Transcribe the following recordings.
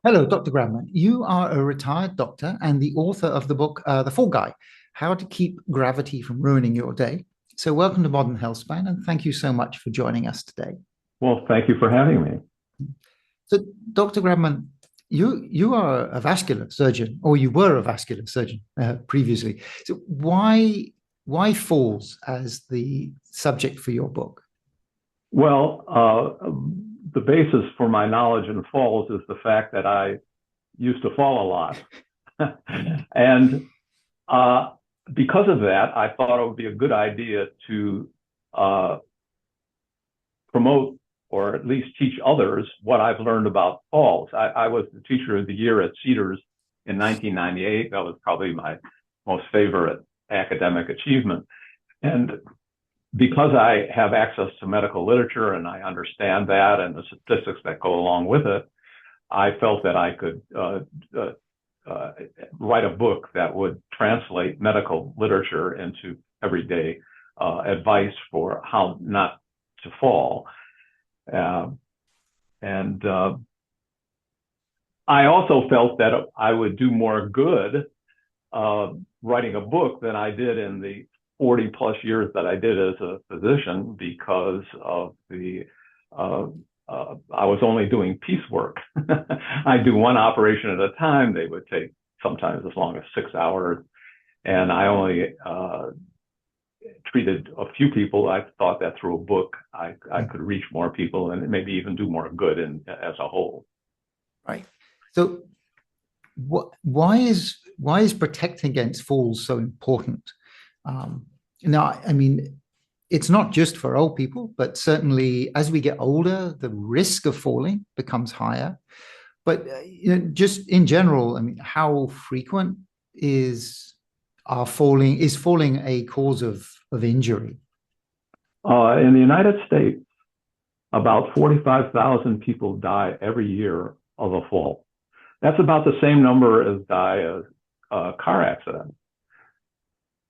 Hello, Dr. Gradman. You are a retired doctor and the author of the book, The Fall Guy, How to Keep Gravity from Ruining Your Day. So, welcome to Modern Healthspan, and thank you so much for joining us today. Well, thank you for having me. So, Dr. Gradman, you are a vascular surgeon, or you were a vascular surgeon previously. So, why falls as the subject for your book? Well, the basis for my knowledge in falls is the fact that I used to fall a lot. And because of that, I thought it would be a good idea to promote or at least teach others what I've learned about falls. I was the teacher of the year at Cedars in 1998. That was probably my most favorite academic achievement. And because I have access to medical literature and I understand that and the statistics that go along with it, I felt that I could write a book that would translate medical literature into everyday advice for how not to fall. And I also felt that I would do more good writing a book than I did in the 40 plus years that I did as a physician because of I was only doing piecework. I do one operation at a time. They would take sometimes as long as 6 hours. And I only treated a few people. I thought that through a book, I could reach more people and maybe even do more good as a whole. Right. So, why is protecting against falls so important? Now, I mean, it's not just for old people, but certainly as we get older, the risk of falling becomes higher. But just in general, I mean, how frequent is falling? Is falling a cause of injury? In the United States, about 45,000 people die every year of a fall. That's about the same number as die of a car accident.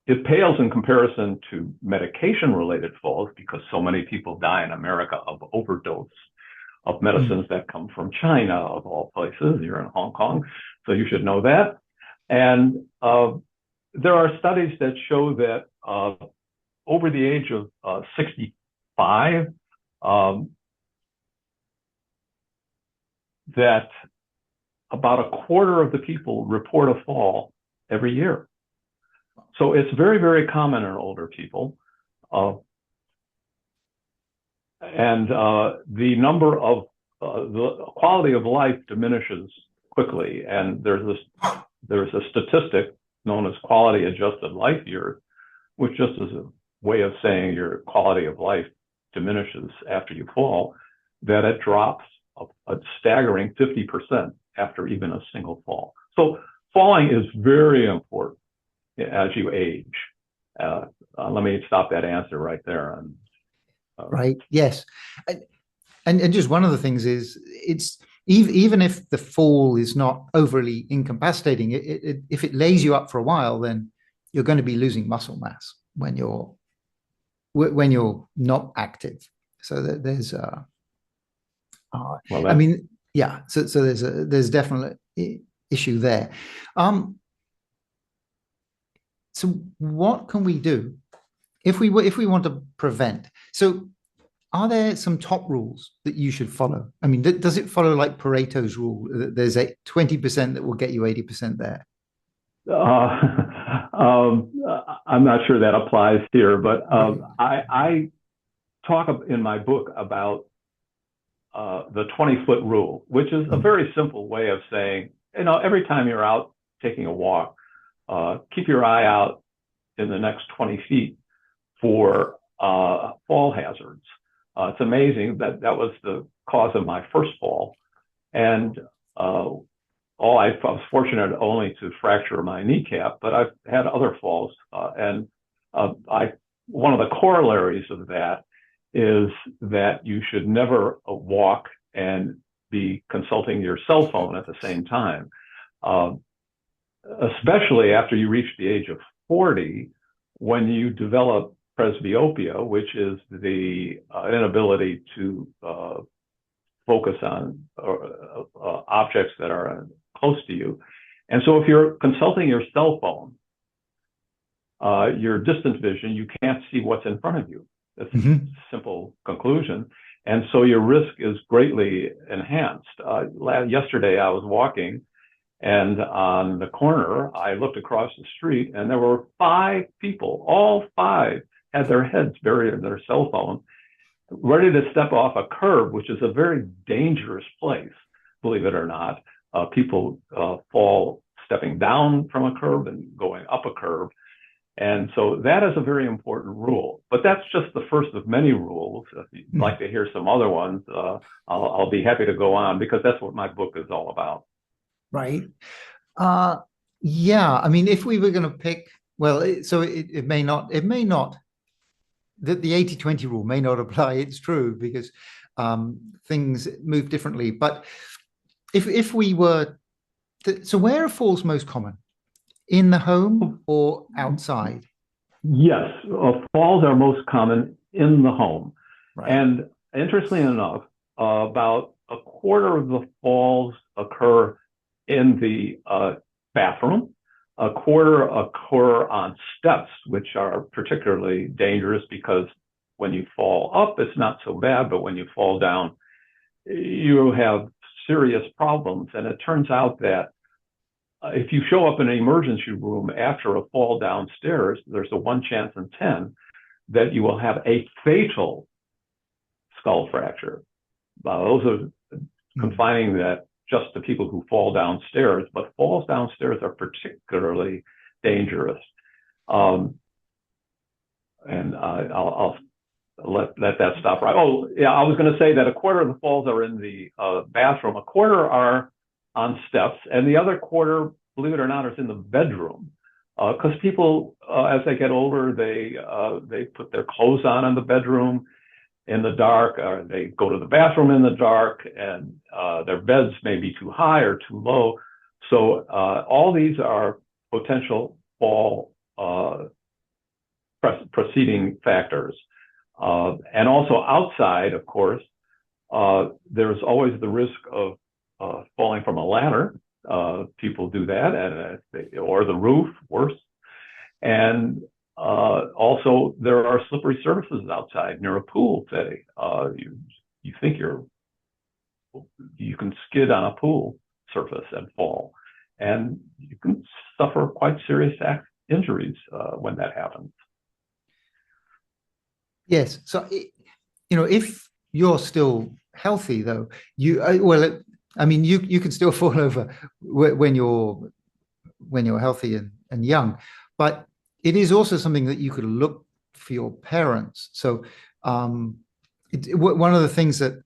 It pales in comparison to medication-related falls because so many people die in America of overdose of medicines that come from China, of all places. You're in Hong Kong, so you should know that. And there are studies that show that over the age of 65, that about a quarter of the people report a fall every year. So it's very, very common in older people. And the number of the quality of life diminishes quickly. And there's a statistic known as quality adjusted life years, which just is a way of saying your quality of life diminishes after you fall, that it drops a staggering 50% after even a single fall. So falling is very important as you age. Let me stop that answer right there. Right. Yes. And just one of the things is it's even if the fall is not overly incapacitating, if it lays you up for a while, then you're going to be losing muscle mass when you're not active. So that there's well, I mean, yeah. So there's definitely issue there. So what can we do if we want to prevent? So are there some top rules that you should follow? I mean, does it follow like Pareto's rule that there's a 20% that will get you 80% there? I'm not sure that applies here, but I talk in my book about the 20-foot rule, which is a very simple way of saying, every time you're out taking a walk, keep your eye out in the next 20 feet for fall hazards. It's amazing that was the cause of my first fall. And I was fortunate only to fracture my kneecap, but I've had other falls. And one of the corollaries of that is that you should never walk and be consulting your cell phone at the same time. Especially after you reach the age of 40, when you develop presbyopia, which is the inability to focus on objects that are close to you. And so if you're consulting your cell phone, your distant vision, you can't see what's in front of you. That's a simple conclusion. And so your risk is greatly enhanced. Yesterday, I was walking, and on the corner, I looked across the street, and there were 5 people. All 5 had their heads buried in their cell phone, ready to step off a curb, which is a very dangerous place, believe it or not. People fall stepping down from a curb and going up a curb. And so that is a very important rule. But that's just the first of many rules. If you'd like to hear some other ones, I'll be happy to go on, because that's what my book is all about. Right. Yeah. I mean, if we were going to pick, well, so it may not, the 80-20 rule may not apply. It's true, because things move differently. But if we were, so where are falls most common? In the home or outside? Yes, falls are most common in the home. Right. And interestingly enough, about a quarter of the falls occur in the bathroom. A quarter occur on steps, which are particularly dangerous, because when you fall up, it's not so bad, but when you fall down, you have serious problems. And it turns out that if you show up in an emergency room after a fall downstairs, there's a 1 chance in 10 that you will have a fatal skull fracture. Those are confining that just to people who fall downstairs, but falls downstairs are particularly dangerous. And I'll let that stop right. Oh, yeah, I was going to say that a quarter of the falls are in the bathroom, a quarter are on steps, and the other quarter, believe it or not, is in the bedroom. Because people, as they get older, they put their clothes on in the bedroom in the dark, or they go to the bathroom in the dark, and their beds may be too high or too low. So all these are potential fall preceding factors. And also outside, of course, there's always the risk of falling from a ladder. People do that, or the roof, worse. And also, there are slippery surfaces outside near a pool, say. You think you can skid on a pool surface and fall, and you can suffer quite serious injuries when that happens. Yes. So, if you're still healthy, though, you can still fall over when you're healthy and young, but it is also something that you could look for your parents. So one of the things that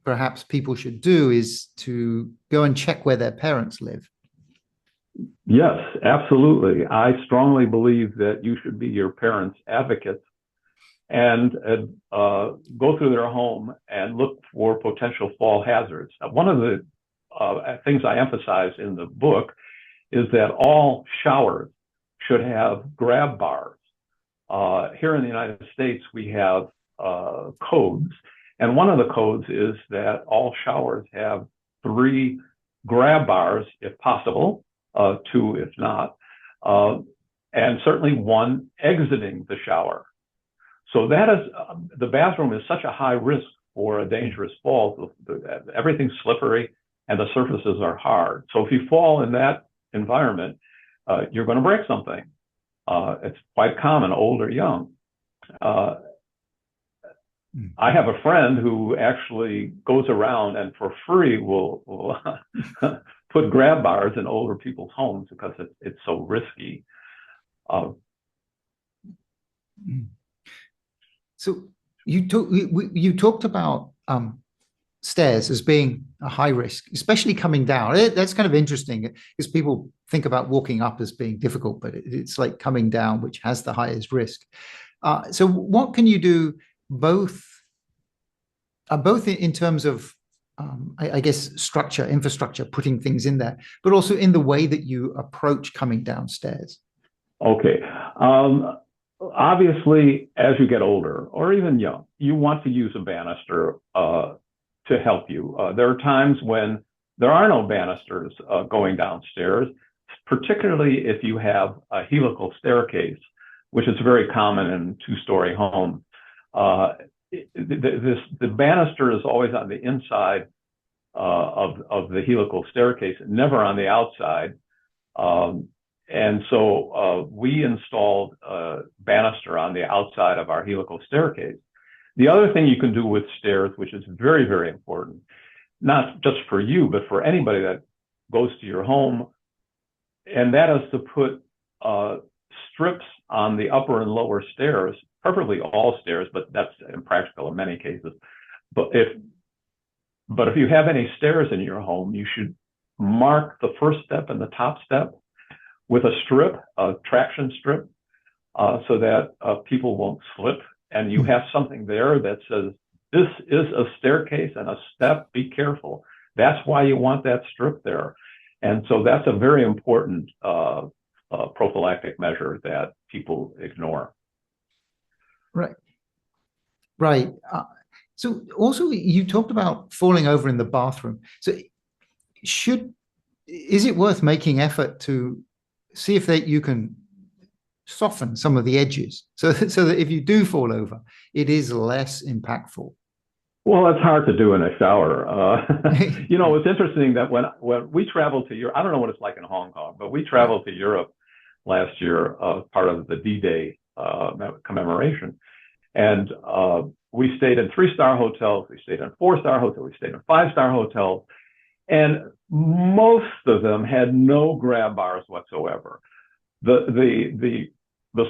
perhaps people should do is to go and check where their parents live. Yes, absolutely. I strongly believe that you should be your parents' advocates and go through their home and look for potential fall hazards. One of the things I emphasize in the book is that all showers should have grab bars. Here in the United States, we have codes, and one of the codes is that all showers have 3 grab bars, if possible, 2 if not, and certainly 1 exiting the shower. So that is, the bathroom is such a high risk for a dangerous fall. Everything's slippery and the surfaces are hard. So if you fall in that environment, you're going to break something. It's quite common, old or young. I have a friend who actually goes around and for free will put grab bars in older people's homes because it's so risky. So you talked about stairs as being a high risk, especially coming down. That's kind of interesting because people think about walking up as being difficult, but it's like coming down, which has the highest risk. So what can you do both in terms of, I guess, infrastructure, putting things in there, but also in the way that you approach coming downstairs? Okay. Obviously, as you get older or even young, you want to use a banister to help you. There are times when there are no banisters going downstairs, particularly if you have a helical staircase, which is very common in two-story homes. The banister is always on the inside of the helical staircase, never on the outside. And so we installed a banister on the outside of our helical staircase. The other thing you can do with stairs, which is very, very important, not just for you, but for anybody that goes to your home, and that is to put strips on the upper and lower stairs, preferably all stairs, but that's impractical in many cases. But if you have any stairs in your home, you should mark the first step and the top step with a strip, a traction strip, so that people won't slip. And you have something there that says, this is a staircase and a step, be careful. That's why you want that strip there. And so that's a very important prophylactic measure that people ignore. Right. Right. So also you talked about falling over in the bathroom. So is it worth making effort to see if you can soften some of the edges so that if you do fall over, it is less impactful? Well, it's hard to do in a shower. It's interesting that when we traveled to Europe, I don't know what it's like in Hong Kong, but we traveled to Europe last year, part of the D-Day commemoration. And we stayed in 3-star hotels, we stayed in 4-star hotels, we stayed in 5-star hotels, and most of them had no grab bars whatsoever. The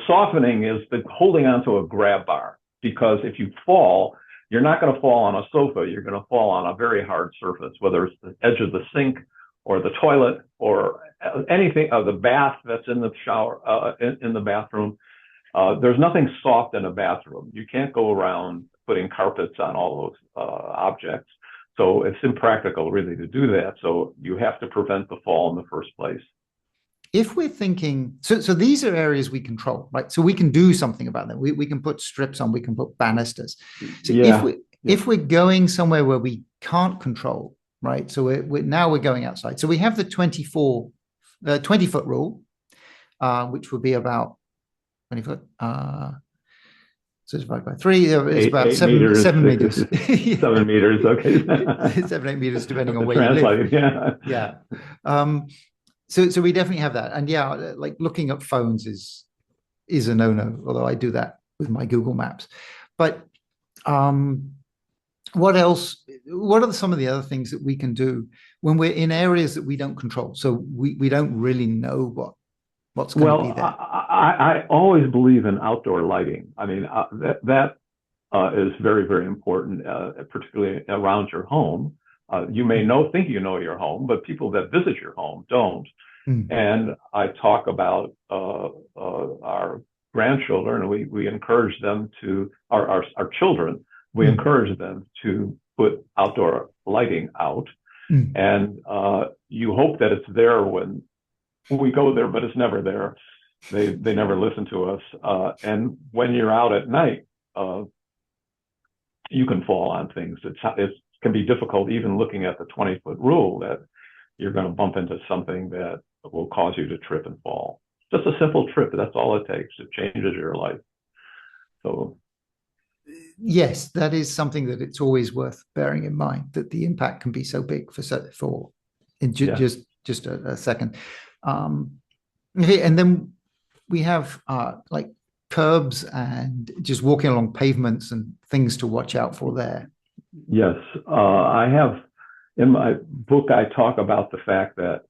softening is the holding onto a grab bar, because if you fall, you're not going to fall on a sofa, you're going to fall on a very hard surface, whether it's the edge of the sink or the toilet or anything, the bath that's in the shower, in the bathroom. There's nothing soft in a bathroom. You can't go around putting carpets on all those objects. So it's impractical really to do that. So you have to prevent the fall in the first place. If we're thinking, so these are areas we control, right? So we can do something about them. We can put strips on, we can put banisters. So if we're going somewhere where we can't control, right? So we're going outside. So we have the 20-foot rule, which would be about 20 foot. So it's divided by 3. It's about 7 meters. 7 meters. 7 meters. Okay. 7-8 meters, depending on where you live. Yeah. So we definitely have that. And like looking at phones is a no-no, although I do that with my Google Maps. But what else? What are some of the other things that we can do when we're in areas that we don't control? So we don't really know what's going to be there. I always believe in outdoor lighting. I mean, that is very, very important, particularly around your home. You may think you know your home, but people that visit your home don't. And I talk about our grandchildren, and we encourage them to, our children, we encourage them to put outdoor lighting out. And you hope that it's there when we go there, but it's never there. They never listen to us. And when you're out at night, you can fall on things. It can be difficult, even looking at the 20-foot rule, that you're going to bump into something that will cause you to trip and fall. Just a simple trip. That's all it takes. It changes your life. So, yes, that is something that it's always worth bearing in mind, that the impact can be so big just a second. Okay, and then we have like curbs and just walking along pavements and things to watch out for there. Yes, I have in my book, I talk about the fact that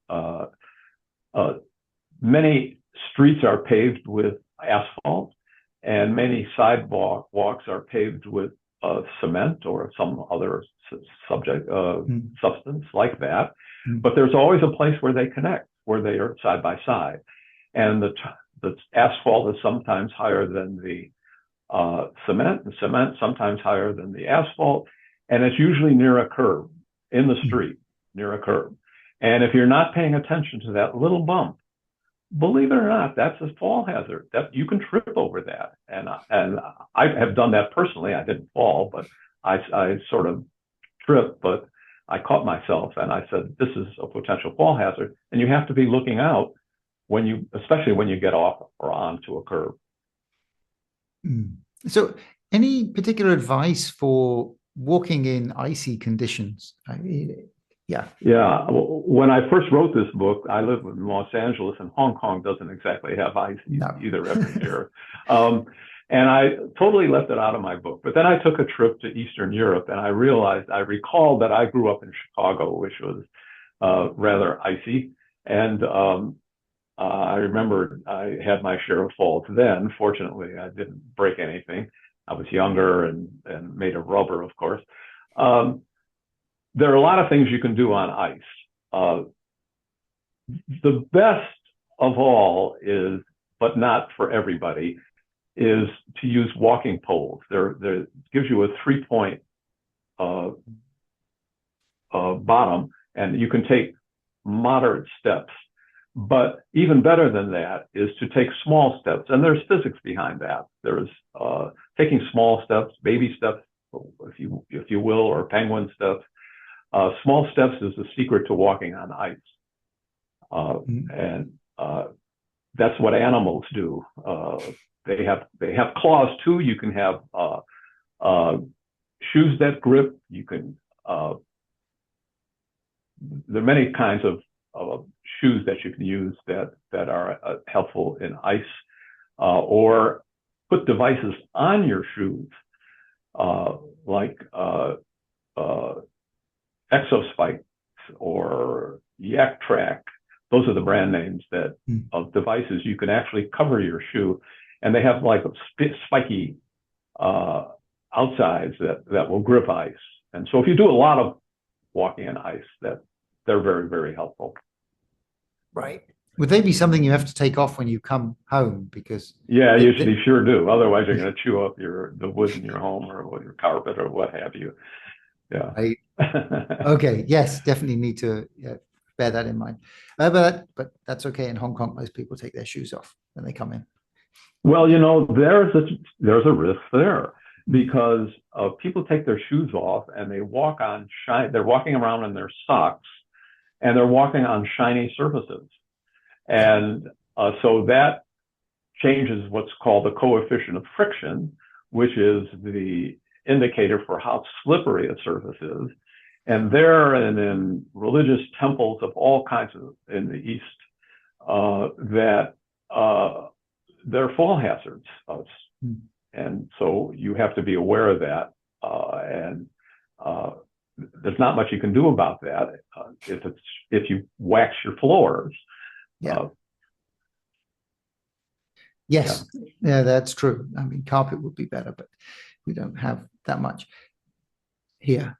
many streets are paved with asphalt, and many sidewalks are paved with cement or some other substance like that. But there's always a place where they connect, where they are side by side. And the asphalt is sometimes higher than the cement, and cement sometimes higher than the asphalt. And it's usually near a curb in the street, near a curb. And if you're not paying attention to that little bump, believe it or not, that's a fall hazard. That you can trip over that. And I have done that personally. I didn't fall, but I sort of trip, but I caught myself and I said, this is a potential fall hazard. And you have to be looking out especially when you get off or onto a curb. So any particular advice for walking in icy conditions? Yeah. Yeah. When I first wrote this book, I live in Los Angeles, and Hong Kong doesn't exactly have ice either every year. And I totally left it out of my book. But then I took a trip to Eastern Europe, and I recalled that I grew up in Chicago, which was rather icy. And I remember I had my share of falls then. Fortunately, I didn't break anything. I was younger and made of rubber, of course. There are a lot of things you can do on ice. The best of all is, but not for everybody, is to use walking poles. There gives you a 3-point bottom, and you can take moderate steps. But even better than that is to take small steps, and there's physics behind that. There's taking small steps, baby steps, if you will, or penguin steps. Small steps is the secret to walking on ice, and that's what animals do. They have claws too. You can have shoes that grip. You can there are many kinds of shoes that you can use that are helpful in ice, or put devices on your shoes like Exospikes or Yak Track. Those are the brand names of devices you can actually cover your shoe, and they have like spiky outsides that will grip ice. And so if you do a lot of walking on ice, they're very, very helpful. Right. Would they be something you have to take off when you come home? Because yeah, you sure do. Otherwise, you're going to chew up the wood in your home or your carpet or what have you. Yeah. Right. Okay. Yes, definitely need to bear that in mind. But that's okay. In Hong Kong, most people take their shoes off when they come in. Well, there's a risk there, because people take their shoes off and they walk on they're walking around in their socks, and they're walking on shiny surfaces. And so that changes what's called the coefficient of friction, which is the indicator for how slippery a surface is. And there and in religious temples of all kinds in the East, that they're fall hazards. And so you have to be aware of that. And there's not much you can do about that if you wax your floors. Yeah. Yes. Yeah, that's true. I mean, carpet would be better, but we don't have that much here.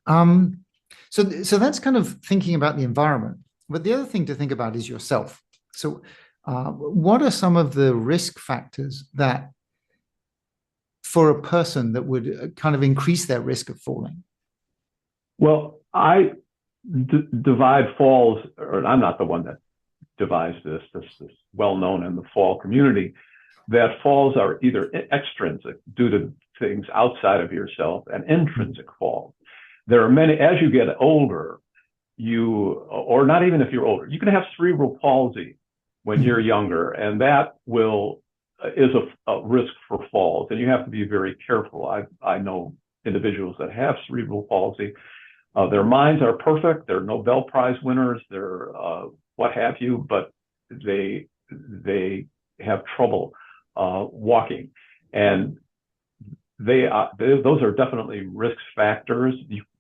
So that's kind of thinking about the environment. But the other thing to think about is yourself. So what are some of the risk factors that for a person that would kind of increase their risk of falling? Well, I divide falls, or I'm not the one that devised this. This is well known in the fall community, that falls are either extrinsic due to things outside of yourself and intrinsic falls. There are many, as you get older, or not even if you're older, you can have cerebral palsy when you're younger, and that is a risk for falls, and you have to be very careful. I know individuals that have cerebral palsy. Their minds are perfect. They're Nobel Prize winners. They're what have you, but they have trouble walking, and those are definitely risk factors.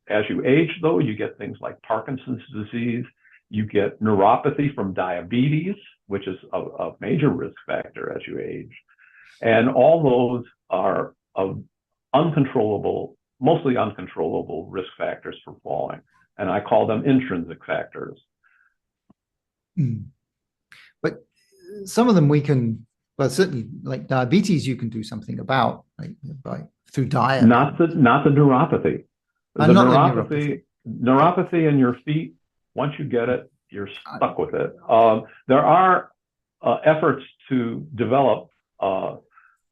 As you age, though, you get things like Parkinson's disease. You get neuropathy from diabetes, which is a major risk factor as you age, and all those are mostly uncontrollable risk factors for falling, and I call them intrinsic factors. But some of them we can, well, certainly like diabetes, you can do something about, like through diet. Not the neuropathy. Neuropathy in your feet. Once you get it, you're stuck with it. There are efforts to develop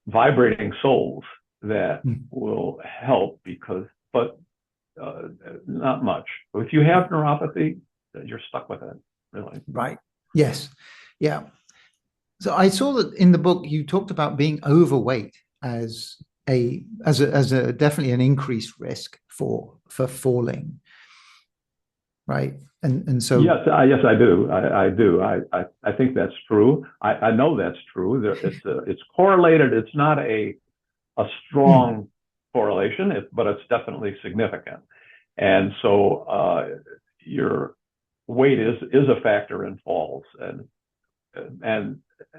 vibrating soles that will help, but not much. If you have neuropathy, you're stuck with it, really. Right. Yes. Yeah. So I saw that in the book you talked about being overweight as a definitely an increased risk for falling, right? And so yes, I do. I do. I think that's true. I know that's true. It's correlated. It's not a strong correlation, but it's definitely significant. And so your weight is a factor in falls, and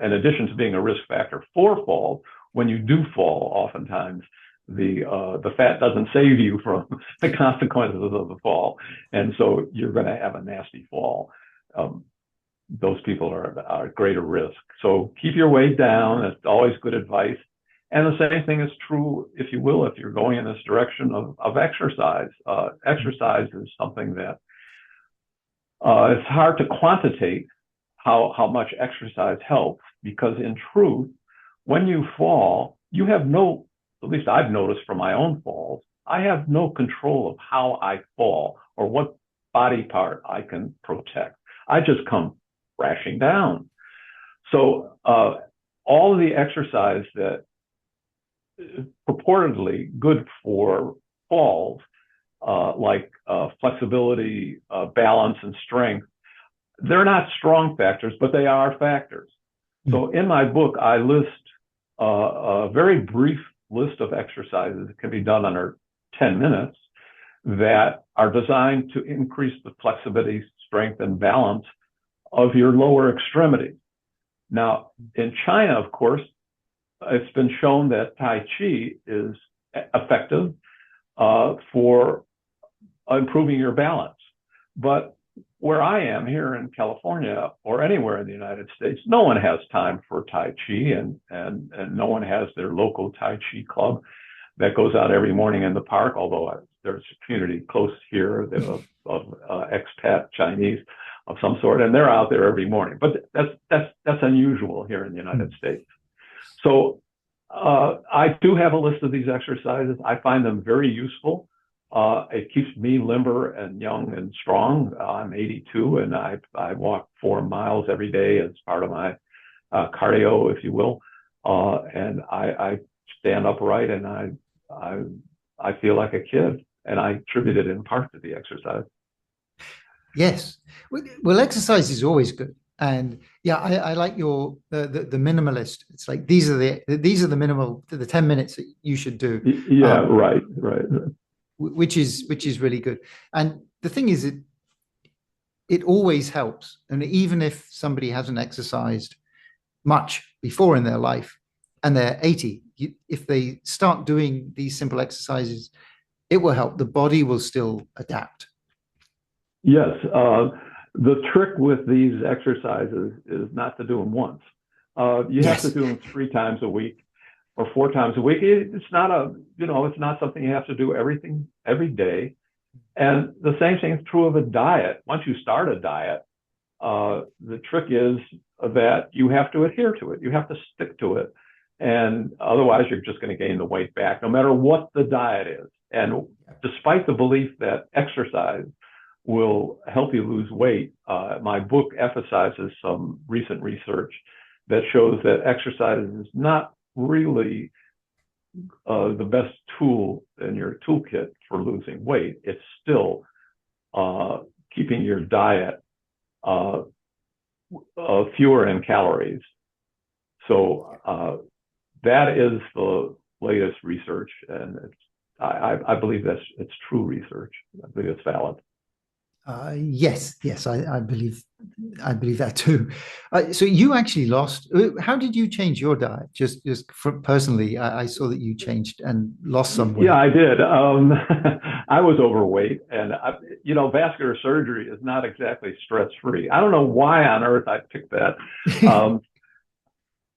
in addition to being a risk factor for falls, when you do fall, oftentimes the fat doesn't save you from the consequences of the fall, and so you're going to have a nasty fall. Those people are at greater risk. So keep your weight down. That's always good advice. And the same thing is true, if you will, if you're going in this direction of exercise. Exercise is something that it's hard to quantitate how much exercise helps, because in truth, when you fall, you have no, at least I've noticed from my own falls, I have no control of how I fall or what body part I can protect. I just come crashing down. So all of the exercise that is purportedly good for falls, like flexibility, balance, and strength, they're not strong factors, but they are factors. So in my book, I list a very brief list of exercises that can be done under 10 minutes that are designed to increase the flexibility, strength, and balance of your lower extremities. Now, in China, of course, it's been shown that Tai Chi is effective for improving your balance. But where I am here in California or anywhere in the United States, no one has time for Tai Chi, and no one has their local Tai Chi club that goes out every morning in the park, although there's a community close here of expat Chinese of some sort, and they're out there every morning. But that's unusual here in the United States. So I do have a list of these exercises. I find them very useful. It keeps me limber and young and strong. I'm 82, and I walk 4 miles every day as part of my cardio, if you will. And I stand upright, and I feel like a kid, and I attribute it in part to the exercise. yes, well, exercise is always good. And yeah, I like your the minimalist. It's like these are the minimal, the 10 minutes that you should do. Yeah, right. Which is really good. And the thing is, it always helps. And even if somebody hasn't exercised much before in their life and they're 80, if they start doing these simple exercises, it will help. The body will still adapt. Yes. The trick with these exercises is not to do them once. You have to do them 3 times a week or 4 times a week. It's not it's not something you have to do every day. And the same thing is true of a diet. Once you start a diet, the trick is that you have to adhere to it. You have to stick to it. And otherwise, you're just going to gain the weight back, no matter what the diet is. And despite the belief that exercise will help you lose weight, my book emphasizes some recent research that shows that exercise is not really the best tool in your toolkit for losing weight. It's still keeping your diet fewer in calories. So that is the latest research, and I believe it's true research. I believe it's valid. Yes, I believe that too. So you actually lost. How did you change your diet? Just personally, I saw that you changed and lost some weight. Yeah, I did. I was overweight, and vascular surgery is not exactly stress-free. I don't know why on earth I picked that.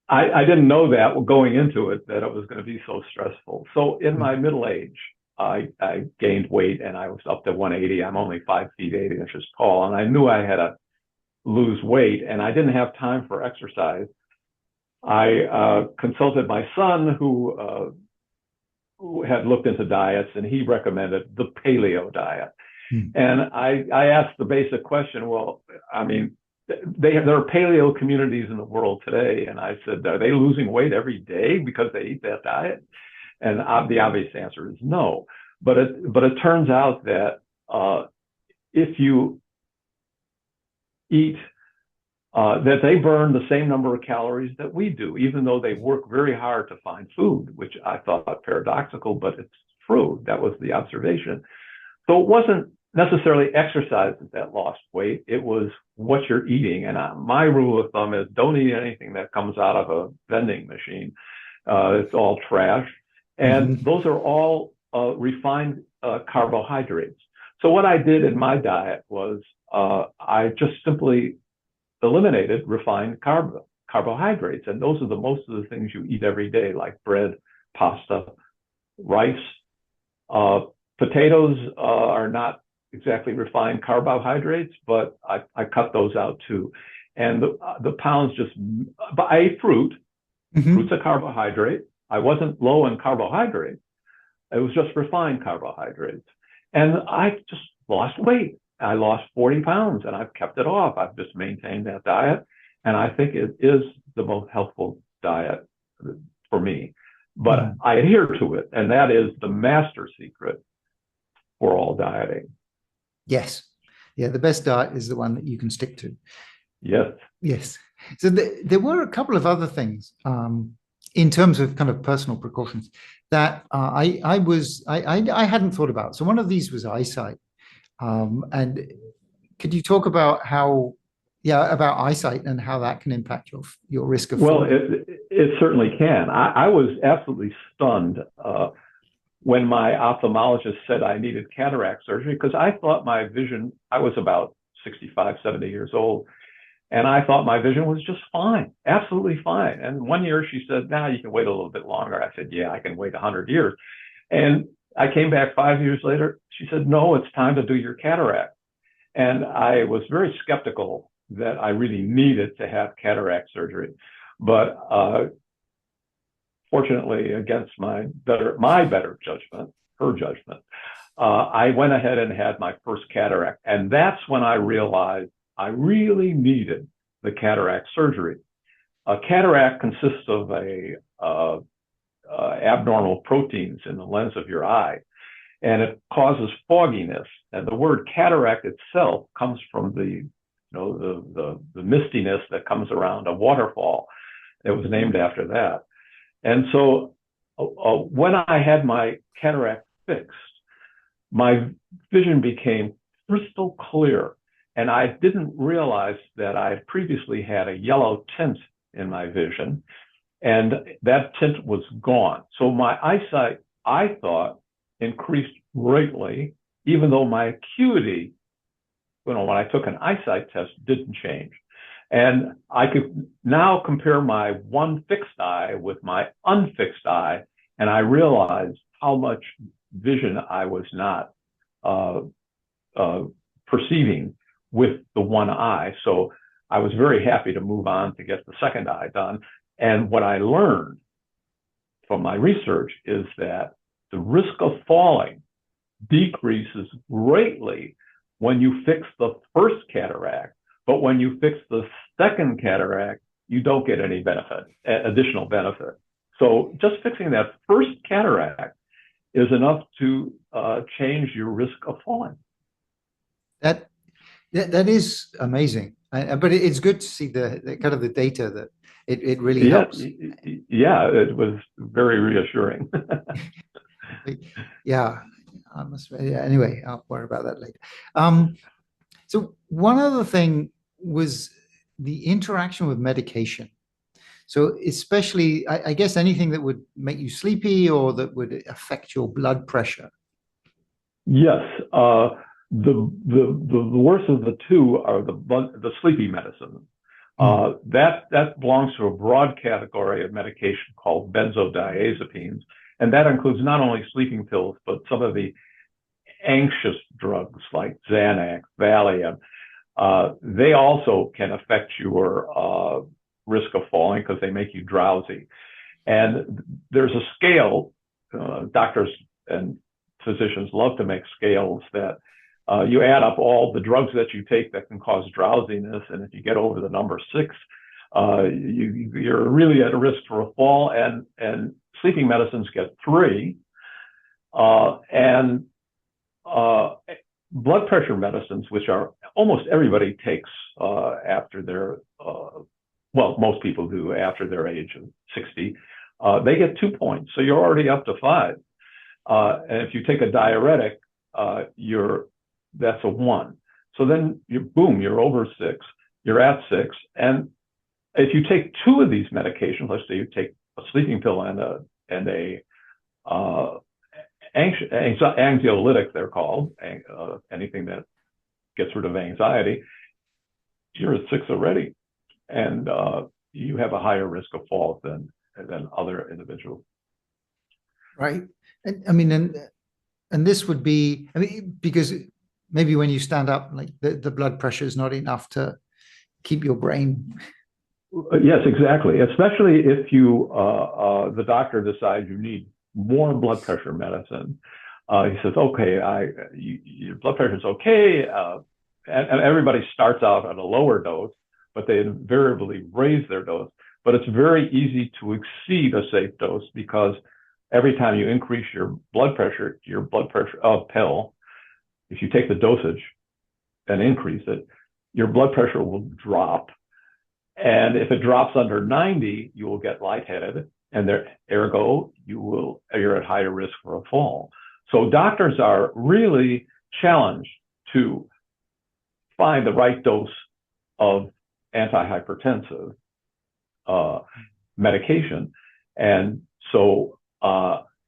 I didn't know that going into it, that it was going to be so stressful. So in my middle age, I gained weight, and I was up to 180. I'm only 5 feet 8 inches tall, and I knew I had to lose weight, and I didn't have time for exercise. I consulted my son, who had looked into diets, and he recommended the paleo diet. Hmm. And I asked the basic question, well, I mean, there are paleo communities in the world today. And I said, are they losing weight every day because they eat that diet? And the obvious answer is no. But it turns out that if you eat, that they burn the same number of calories that we do, even though they work very hard to find food, which I thought paradoxical, but it's true. That was the observation. So it wasn't necessarily exercise that lost weight. It was what you're eating. And my rule of thumb is don't eat anything that comes out of a vending machine. It's all trash. And those are all refined carbohydrates. So what I did in my diet was I just simply eliminated refined carbohydrates. And those are most of the things you eat every day, like bread, pasta, rice. Potatoes are not exactly refined carbohydrates, but I cut those out too. And the pounds but I ate fruit. Fruit's a carbohydrate. I wasn't low in carbohydrates. It was just refined carbohydrates. And I just lost weight. I lost 40 pounds and I've kept it off. I've just maintained that diet. And I think it is the most healthful diet for me. But I adhere to it. And that is the master secret for all dieting. Yes. Yeah, the best diet is the one that you can stick to. Yes. Yes. So there were a couple of other things in terms of kind of personal precautions that I hadn't thought about. So one of these was eyesight. And could you talk about about eyesight and how that can impact your risk of Well, falling? it certainly can. I was absolutely stunned when my ophthalmologist said I needed cataract surgery, because I thought my vision, I was about 65, 70 years old, and I thought my vision was just fine, absolutely fine. And one year she said, nah, you can wait a little bit longer. I said, yeah, I can wait 100 years. And I came back 5 years later. She said, no, it's time to do your cataract. And I was very skeptical that I really needed to have cataract surgery. But fortunately, against my better judgment, her judgment, I went ahead and had my first cataract. And that's when I realized I really needed the cataract surgery. A cataract consists of abnormal proteins in the lens of your eye, and it causes fogginess. And the word cataract itself comes from the mistiness that comes around a waterfall. It was named after that. And so when I had my cataract fixed, my vision became crystal clear. And I didn't realize that I had previously had a yellow tint in my vision, and that tint was gone. So my eyesight, I thought, increased greatly, even though my acuity, when I took an eyesight test, didn't change. And I could now compare my one fixed eye with my unfixed eye, and I realized how much vision I was not perceiving with the one eye. So I was very happy to move on to get the second eye done. And what I learned from my research is that the risk of falling decreases greatly when you fix the first cataract, but when you fix the second cataract, you don't get any additional benefit. So just fixing that first cataract is enough to change your risk of falling. That is amazing, but it's good to see the kind of the data that it really helps. Yeah, it was very reassuring. Yeah, I must. Yeah, anyway, I'll worry about that later. So one other thing was the interaction with medication. So especially, I guess anything that would make you sleepy or that would affect your blood pressure. Yes. The worst of the two are the sleepy medicine. That belongs to a broad category of medication called benzodiazepines, and that includes not only sleeping pills but some of the anxious drugs like Xanax, Valium. They also can affect your risk of falling because they make you drowsy. And there's a scale doctors and physicians love to make scales that you add up all the drugs that you take that can cause drowsiness, and if you get over the number 6, you're really at a risk for a fall. And sleeping medicines get 3, and blood pressure medicines, which are almost everybody takes after their most people do after their age of 60, they get 2 points. So you're already up to 5. And if you take a diuretic, that's a 1. So then you're over 6. You're at 6. And if you take 2 of these medications, let's say you take a sleeping pill and a anxiolytic, they're called, anything that gets rid of anxiety, you're at 6 already, and you have a higher risk of fall than other individuals. Right. And this would be, because maybe when you stand up, like the blood pressure is not enough to keep your brain. Yes, exactly. Especially if the doctor decides you need more blood pressure medicine. He says, okay, your blood pressure is okay. And everybody starts out at a lower dose, but they invariably raise their dose. But it's very easy to exceed a safe dose, because every time you increase your blood pressure pill, if you take the dosage and increase it, your blood pressure will drop. And if it drops under 90, you will get lightheaded, and ergo, you're at higher risk for a fall. So doctors are really challenged to find the right dose of antihypertensive medication. And so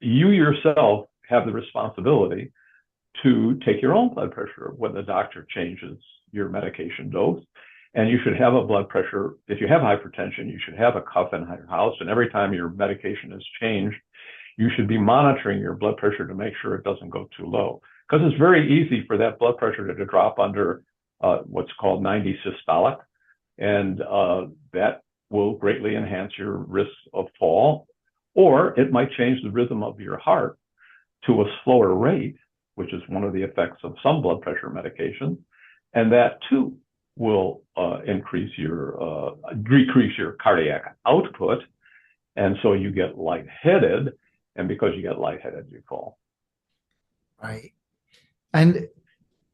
you yourself have the responsibility to take your own blood pressure when the doctor changes your medication dose. And you should have a blood pressure. If you have hypertension, you should have a cuff in your house. And every time your medication is changed, you should be monitoring your blood pressure to make sure it doesn't go too low. Because it's very easy for that blood pressure to drop under what's called 90 systolic. And that will greatly enhance your risk of fall. Or it might change the rhythm of your heart to a slower rate, which is one of the effects of some blood pressure medications. And that too will decrease your cardiac output, and so you get lightheaded, and because you get lightheaded, you fall. Right. And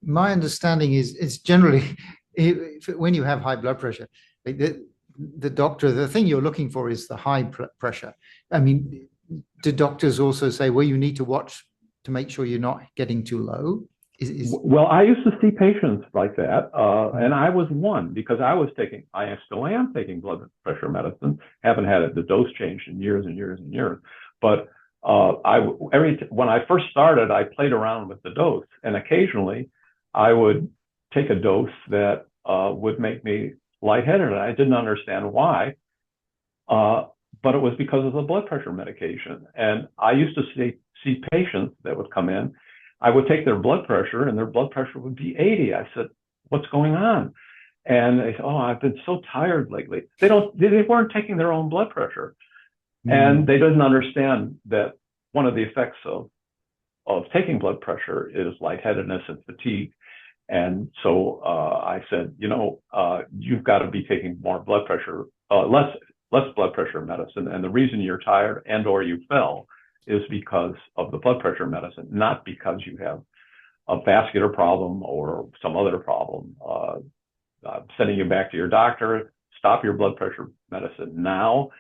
my understanding is generally, when you have high blood pressure, like the doctor, the thing you're looking for is the high pressure. Do doctors also say, well, you need to watch to make sure you're not getting too low? Well, I used to see patients like that, and I was one, because I still am taking blood pressure medicine. Haven't had the dose changed in years and years and years. But when I first started, I played around with the dose, and occasionally I would take a dose that would make me lightheaded, and I didn't understand why. But it was because of the blood pressure medication. And I used to see patients that would come in. I would take their blood pressure, and their blood pressure would be 80. I said, what's going on? And they said, oh, I've been so tired lately. They weren't taking their own blood pressure. And they didn't understand that one of the effects of taking blood pressure is lightheadedness and fatigue. And so I said, you've got to be taking more blood pressure, less blood pressure medicine. And the reason you're tired and or you fell is because of the blood pressure medicine, not because you have a vascular problem or some other problem. Sending you back to your doctor, stop your blood pressure medicine now,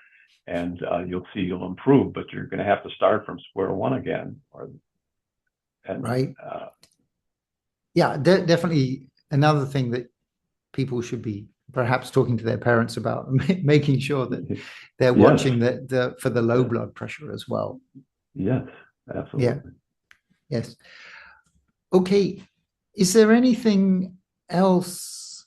and you'll improve, but you're going to have to start from square one again. Right. Yeah, definitely. Another thing that people should be perhaps talking to their parents about, making sure that they're watching for the low blood pressure as well. Yes, absolutely. Yeah. Yes. Okay. Is there anything else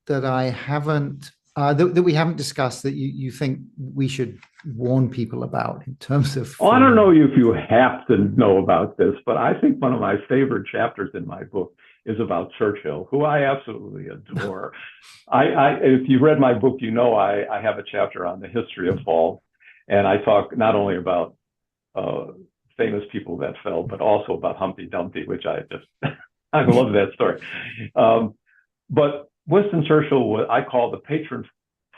that I haven't that we haven't discussed that you think we should warn people about in terms of? I don't know if you have to know about this, but I think one of my favorite chapters in my book is about Churchill, who I absolutely adore. If you read my book, I have a chapter on the history of falls, and I talk not only about famous people that fell, but also about Humpty Dumpty, which I just, I love that story. But Winston Churchill, I call the patron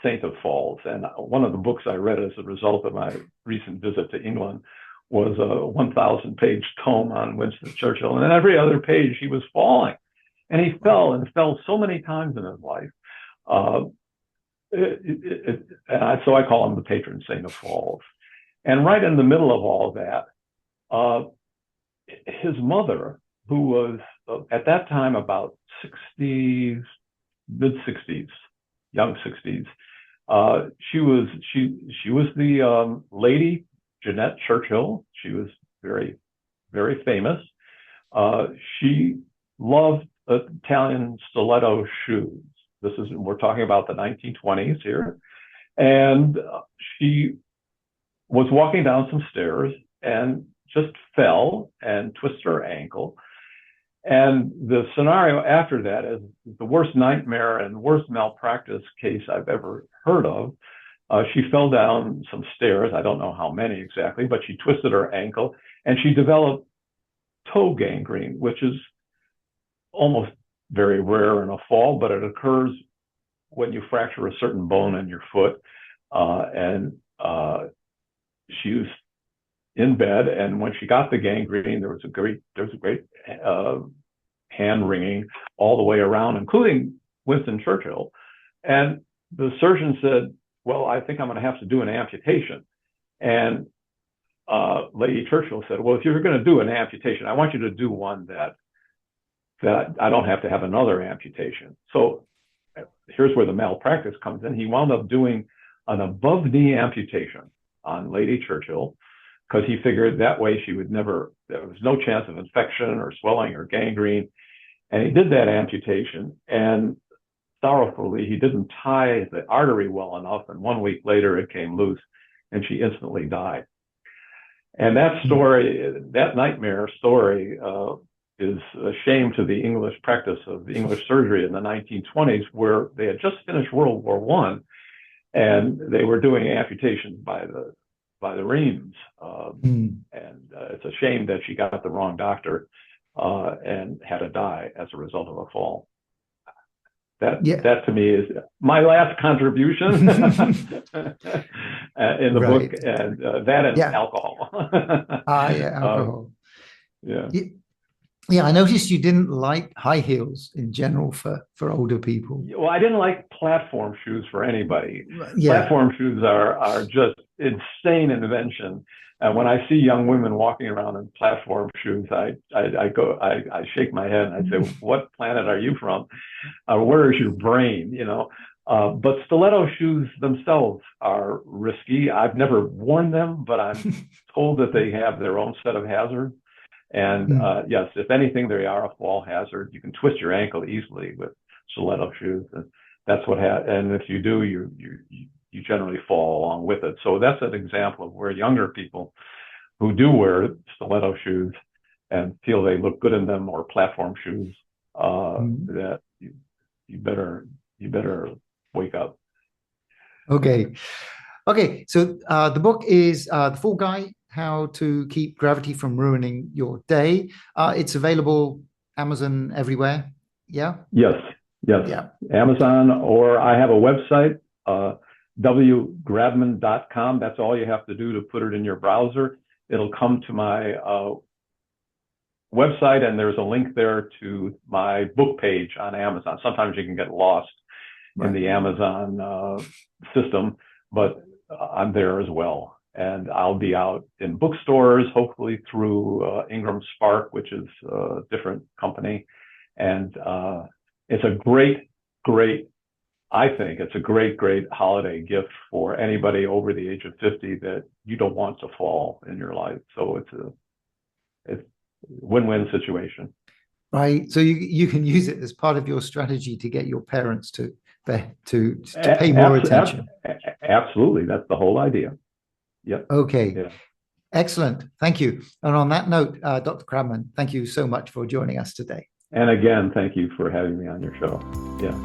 saint of falls. And one of the books I read as a result of my recent visit to England was a 1,000-page tome on Winston Churchill. And in every other page, he was falling. And he fell and fell so many times in his life. So I call him the patron saint of falls. And right in the middle of all that, his mother, who was at that time about 60s, mid-60s, young 60s, she was the Lady Jeanette Churchill. She was very, very famous. She loved Italian stiletto shoes. We're talking about the 1920s here. And she was walking down some stairs and just fell and twisted her ankle. And the scenario after that is the worst nightmare and worst malpractice case I've ever heard of. She fell down some stairs. I don't know how many exactly, but she twisted her ankle and she developed toe gangrene, which is almost very rare in a fall, but it occurs when you fracture a certain bone in your foot. She was in bed, and when she got the gangrene, there was a great hand wringing all the way around, including Winston Churchill. And the surgeon said, "Well, I think I'm going to have to do an amputation." And Lady Churchill said, "Well, if you're going to do an amputation, I want you to do one that I don't have to have another amputation." So here's where the malpractice comes in. He wound up doing an above-knee amputation on Lady Churchill because he figured that way there was no chance of infection or swelling or gangrene. And he did that amputation, and sorrowfully, he didn't tie the artery well enough, and 1 week later it came loose, and she instantly died. And that story, that nightmare story, is a shame to the English practice of the English surgery in the 1920s, where they had just finished World War I, and they were doing amputations by the reams. And it's a shame that she got the wrong doctor and had to die as a result of a fall. That to me is my last contribution in the book, and that and alcohol. Alcohol. Yeah, I noticed you didn't like high heels in general for older people. Well, I didn't like platform shoes for anybody. Yeah. Platform shoes are just insane invention. And when I see young women walking around in platform shoes, I shake my head and I say, "What planet are you from? Where is your brain?" But stiletto shoes themselves are risky. I've never worn them, but I'm told that they have their own set of hazards. And yes, if anything, they are a fall hazard. You can twist your ankle easily with stiletto shoes, and that's what and if you do, you generally fall along with it. So that's an example of where younger people who do wear stiletto shoes and feel they look good in them, or platform shoes, that you better wake up. Okay. So the book is The Fall Guy: How to Keep Gravity from Ruining Your Day. It's available Amazon everywhere. Yeah. Yes. Yeah. Amazon, or I have a website, wgradman.com. That's all you have to do to put it in your browser. It'll come to my website, and there's a link there to my book page on Amazon. Sometimes you can get lost in the Amazon system, but I'm there as well. And I'll be out in bookstores, hopefully through Ingram Spark, which is a different company. And it's a great, I think it's a great holiday gift for anybody over the age of 50 that you don't want to fall in your life. So it's a win-win situation. Right. So you can use it as part of your strategy to get your parents to pay more attention. Absolutely. That's the whole idea. Yep. Okay. Yeah. Excellent. Thank you. And on that note, Dr. Gradman, thank you so much for joining us today. And again, thank you for having me on your show. Yeah.